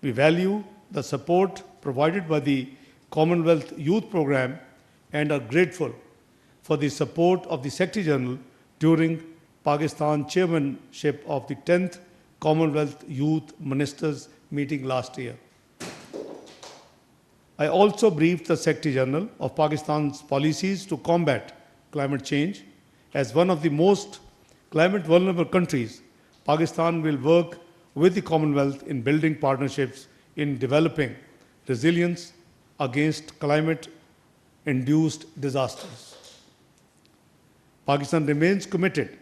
We value the support provided by the Commonwealth Youth Programme and are grateful for the support of the Secretary General during Pakistan chairmanship of the 10th Commonwealth Youth Ministers meeting last year. I also briefed the Secretary General of Pakistan's policies to combat climate change. As one of the most climate vulnerable countries, Pakistan will work with the Commonwealth in building partnerships in developing resilience against climate-induced disasters. Pakistan remains committed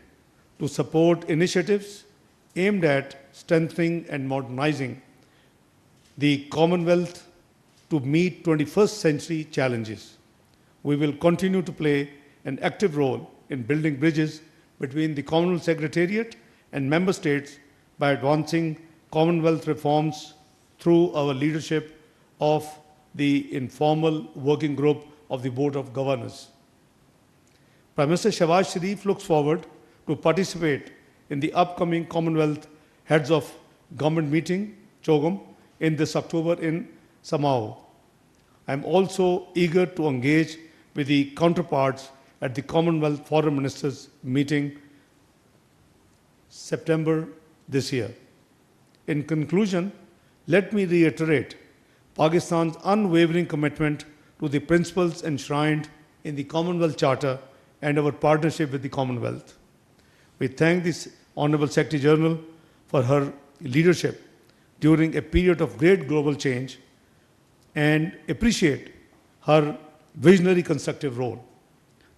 to support initiatives aimed at strengthening and modernizing the Commonwealth to meet 21st century challenges. We will continue to play an active role in building bridges between the Commonwealth Secretariat and Member States by advancing Commonwealth reforms through our leadership of the informal working group of the Board of Governors. Prime Minister Shehbaz Sharif looks forward to participate in the upcoming Commonwealth Heads of Government meeting, CHOGM, in this October in Samoa. I am also eager to engage with the counterparts at the Commonwealth Foreign Ministers meeting September this year. In conclusion, let me reiterate Pakistan's unwavering commitment to the principles enshrined in the Commonwealth Charter and our partnership with the Commonwealth. We thank this Honourable Secretary General for her leadership during a period of great global change and appreciate her visionary constructive role.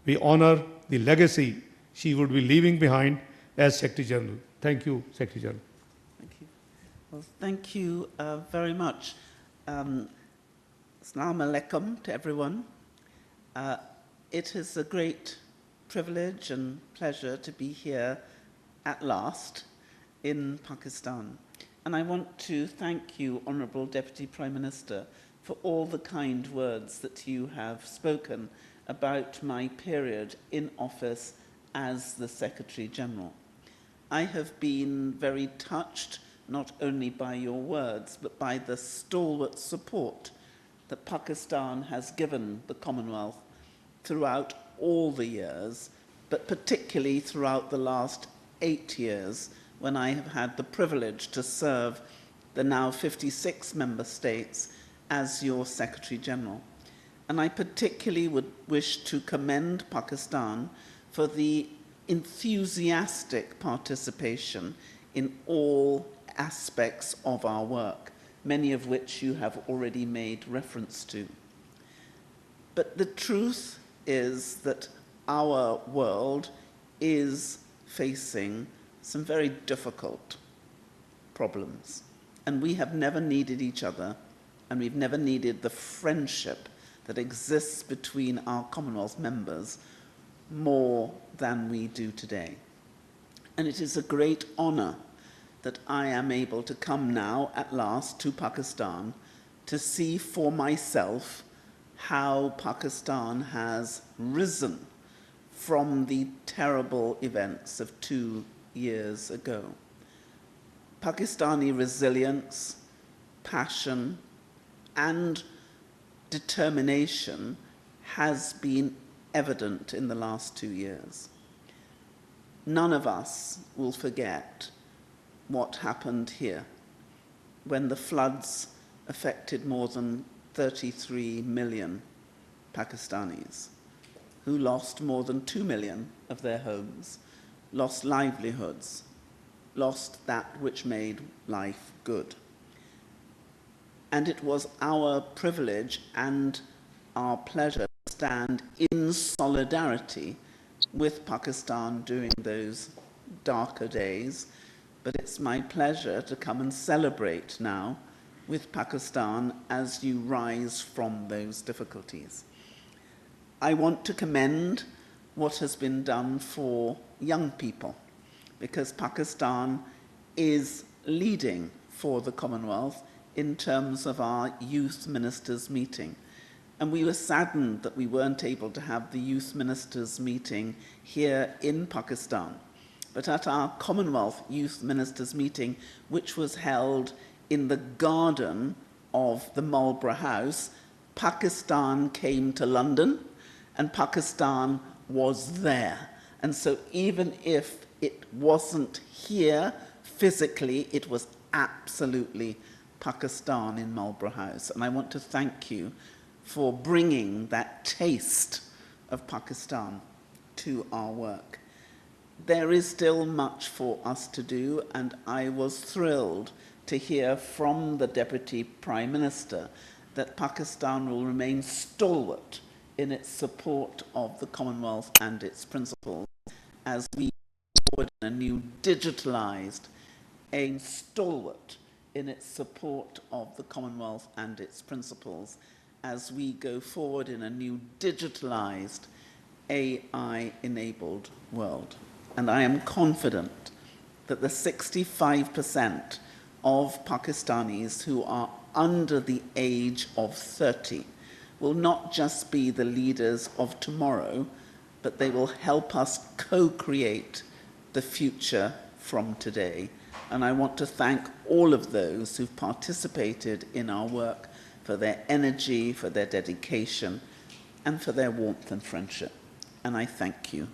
We honour the legacy she would be leaving behind as Secretary General. Thank you, Secretary General. Thank you. Well, thank you very much. Assalamu alaikum to everyone. It is a great privilege and pleasure to be here at last in Pakistan. And I want to thank you, Honourable Deputy Prime Minister, for all the kind words that you have spoken about my period in office as the Secretary General. I have been very touched not only by your words, but by the stalwart support that Pakistan has given the Commonwealth throughout all the years, but particularly throughout the last 8 years, when I have had the privilege to serve the now 56 member states as your Secretary General. And I particularly would wish to commend Pakistan for the enthusiastic participation in all aspects of our work, many of which you have already made reference to. But the truth is that our world is facing some very difficult problems, and we have never needed each other, and we've never needed the friendship that exists between our Commonwealth members more than we do today. And it is a great honour that I am able to come now at last to Pakistan to see for myself how Pakistan has risen from the terrible events of 2 years ago. Pakistani resilience, passion, and determination has been evident in the last 2 years. None of us will forget what happened here when the floods affected more than 33 million Pakistanis, who lost more than 2 million of their homes, lost livelihoods, lost that which made life good. And it was our privilege and our pleasure to stand in solidarity with Pakistan during those darker days, but it's my pleasure to come and celebrate now with Pakistan as you rise from those difficulties. I want to commend what has been done for young people, because Pakistan is leading for the Commonwealth in terms of our youth ministers meeting. And we were saddened that we weren't able to have the youth ministers meeting here in Pakistan. But at our Commonwealth Youth Ministers meeting, which was held in the garden of the Marlborough House, Pakistan came to London and Pakistan was there. And so even if it wasn't here physically, it was absolutely Pakistan in Marlborough House. And I want to thank you for bringing that taste of Pakistan to our work. There is still much for us to do, and I was thrilled to hear from the Deputy Prime Minister that Pakistan will remain stalwart in its support of the Commonwealth and its principles as we go forward in a new digitalised, a stalwart in its support of the Commonwealth and its principles as we go forward in a new digitalised, AI-enabled world. And I am confident that the 65% of Pakistanis who are under the age of 30 will not just be the leaders of tomorrow, but they will help us co-create the future from today. And I want to thank all of those who've participated in our work for their energy, for their dedication, and for their warmth and friendship. And I thank you.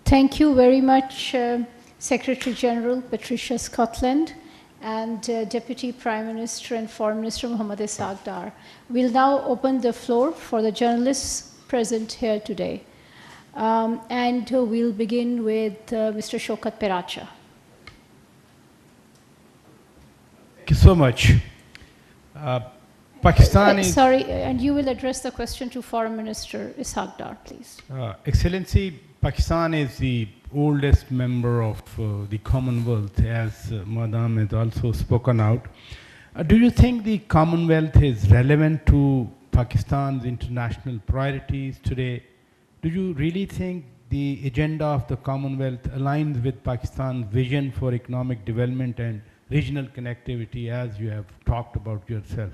Thank you very much, Secretary General Patricia Scotland and Deputy Prime Minister and Foreign Minister Mohammad Ishaq Dar. We'll now open the floor for the journalists present here today. And we'll begin with Mr. Shokat Peracha. Thank you so much. Pakistan is... Sorry, and you will address the question to Foreign Minister Ishaq Dar, please. Excellency, Pakistan is the oldest member of the Commonwealth, as Madam has also spoken out. Do you think the Commonwealth is relevant to Pakistan's international priorities today? Do you really think the agenda of the Commonwealth aligns with Pakistan's vision for economic development and regional connectivity, as you have talked about yourself?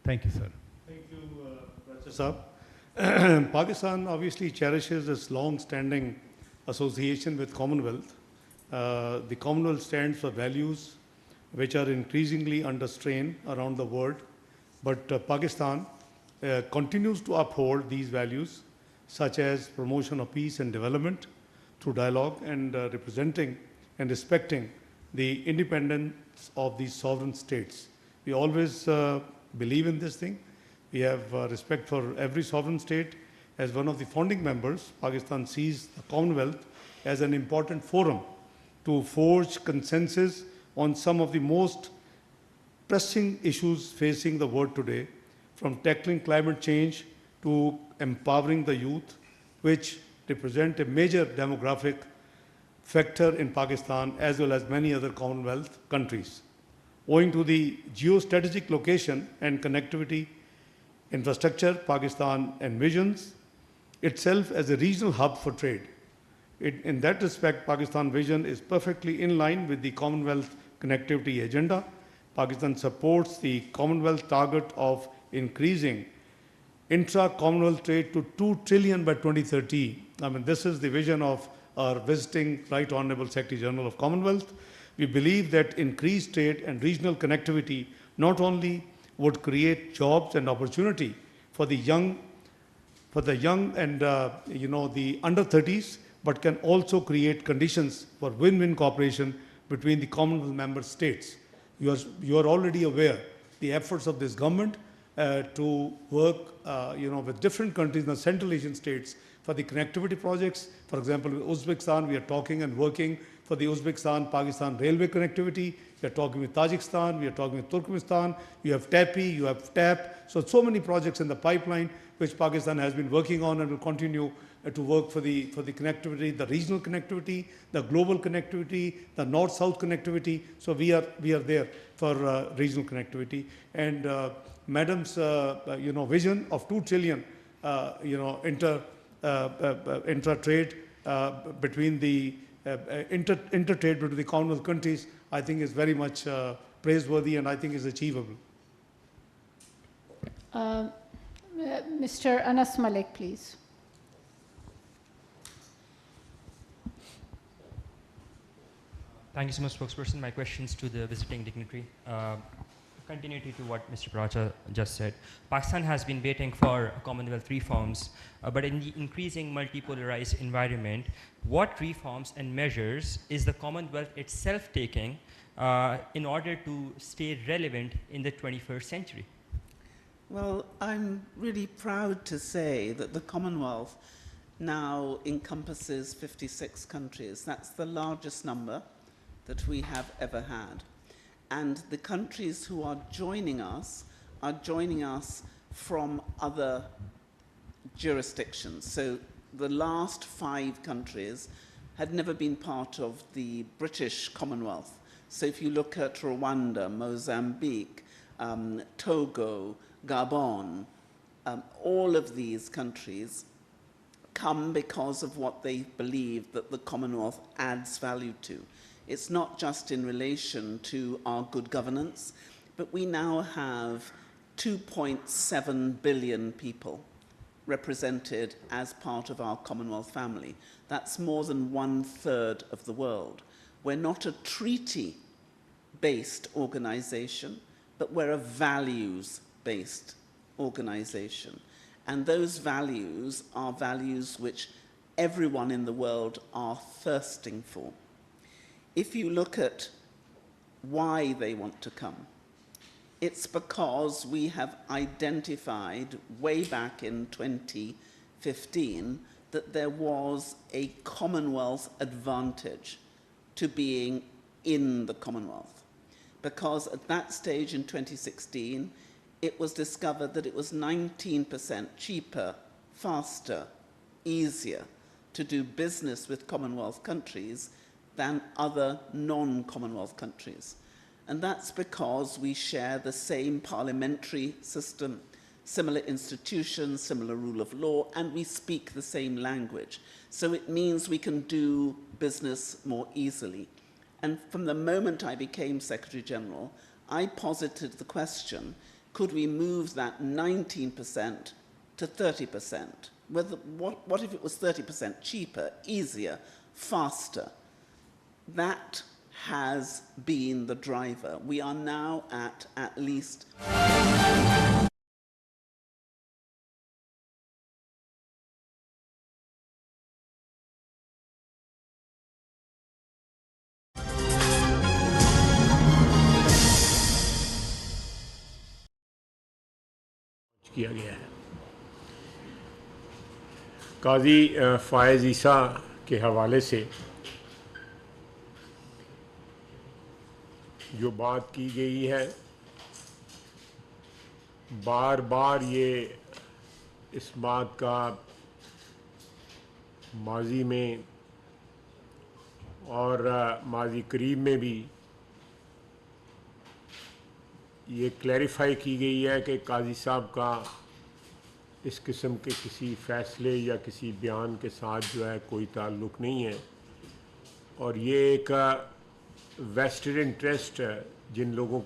Thank you, sir. Thank you, Raja Saab. Pakistan obviously cherishes this long-standing association with Commonwealth. The Commonwealth stands for values which are increasingly under strain around the world, but Pakistan continues to uphold these values, such as promotion of peace and development through dialogue and representing and respecting the independence of these sovereign states. We always believe in this thing. We have respect for every sovereign state. As one of the founding members, Pakistan sees the Commonwealth as an important forum to forge consensus on some of the most pressing issues facing the world today, from tackling climate change to empowering the youth, which represent a major demographic factor in Pakistan as well as many other Commonwealth countries. Owing to the geostrategic location and connectivity infrastructure, Pakistan envisions itself as a regional hub for trade. In that respect, Pakistan's vision is perfectly in line with the Commonwealth connectivity agenda. Pakistan supports the Commonwealth target of increasing intra-Commonwealth trade to 2 trillion by 2030. I mean, this is the vision of our visiting Right Honorable Secretary General of Commonwealth. We believe that increased trade and regional connectivity not only would create jobs and opportunity for the young and the under 30s, but can also create conditions for win-win cooperation between the Commonwealth member states. You are already aware the efforts of this government to work with different countries in the Central Asian states for the connectivity projects. For example, with Uzbekistan, we are talking and working for the Uzbekistan-Pakistan railway connectivity. We are talking with Tajikistan, we are talking with Turkmenistan, you have TAPI, you have TAP. So many projects in the pipeline which Pakistan has been working on and will continue to work for the connectivity, the regional connectivity, the global connectivity, the north-south connectivity. So we are there for regional connectivity. And Madam's vision of 2 trillion intra-trade between the inter-trade between the Commonwealth countries, I think is very much praiseworthy and I think is achievable. Mr. Anas Malik, please. Thank you so much, spokesperson. My questions to the visiting dignitary. Continuity to what Mr. Paracha just said. Pakistan has been waiting for Commonwealth reforms, but in the increasing multipolarized environment, what reforms and measures is the Commonwealth itself taking in order to stay relevant in the 21st century? Well, I'm really proud to say that the Commonwealth now encompasses 56 countries. That's the largest number that we have ever had. And the countries who are joining us from other jurisdictions. So the last 5 countries had never been part of the British Commonwealth. So if you look at Rwanda, Mozambique, Togo, Gabon, all of these countries come because of what they believe that the Commonwealth adds value to. It's not just in relation to our good governance, but we now have 2.7 billion people represented as part of our Commonwealth family. That's more than 1/3 of the world. We're not a treaty-based organization, but we're a values-based organization. And those values are values which everyone in the world are thirsting for. If you look at why they want to come, it's because we have identified way back in 2015 that there was a Commonwealth advantage to being in the Commonwealth. Because at that stage in 2016, it was discovered that it was 19% cheaper, faster, easier to do business with Commonwealth countries than other non-Commonwealth countries. And that's because we share the same parliamentary system, similar institutions, similar rule of law, and we speak the same language. So it means we can do business more easily. And from the moment I became Secretary General, I posited the question, could we move that 19% to 30%? What if it was 30% cheaper, easier, faster? That has been the driver. We are now at least... किया गया है। काजी फ़ायज़ ईसा के हवाले से जो बात की गई है, बार बार ये इस बात का माजी में और माजी करीब में भी ये क्लैरिफाई की गई है कि काजी साहब का इस किस्म के किसी फ़ैसले या किसी बयान के साथ जो है कोई ताल्लुक़ नहीं है, और ये एक वेस्टेड इंटरेस्ट है जिन लोगों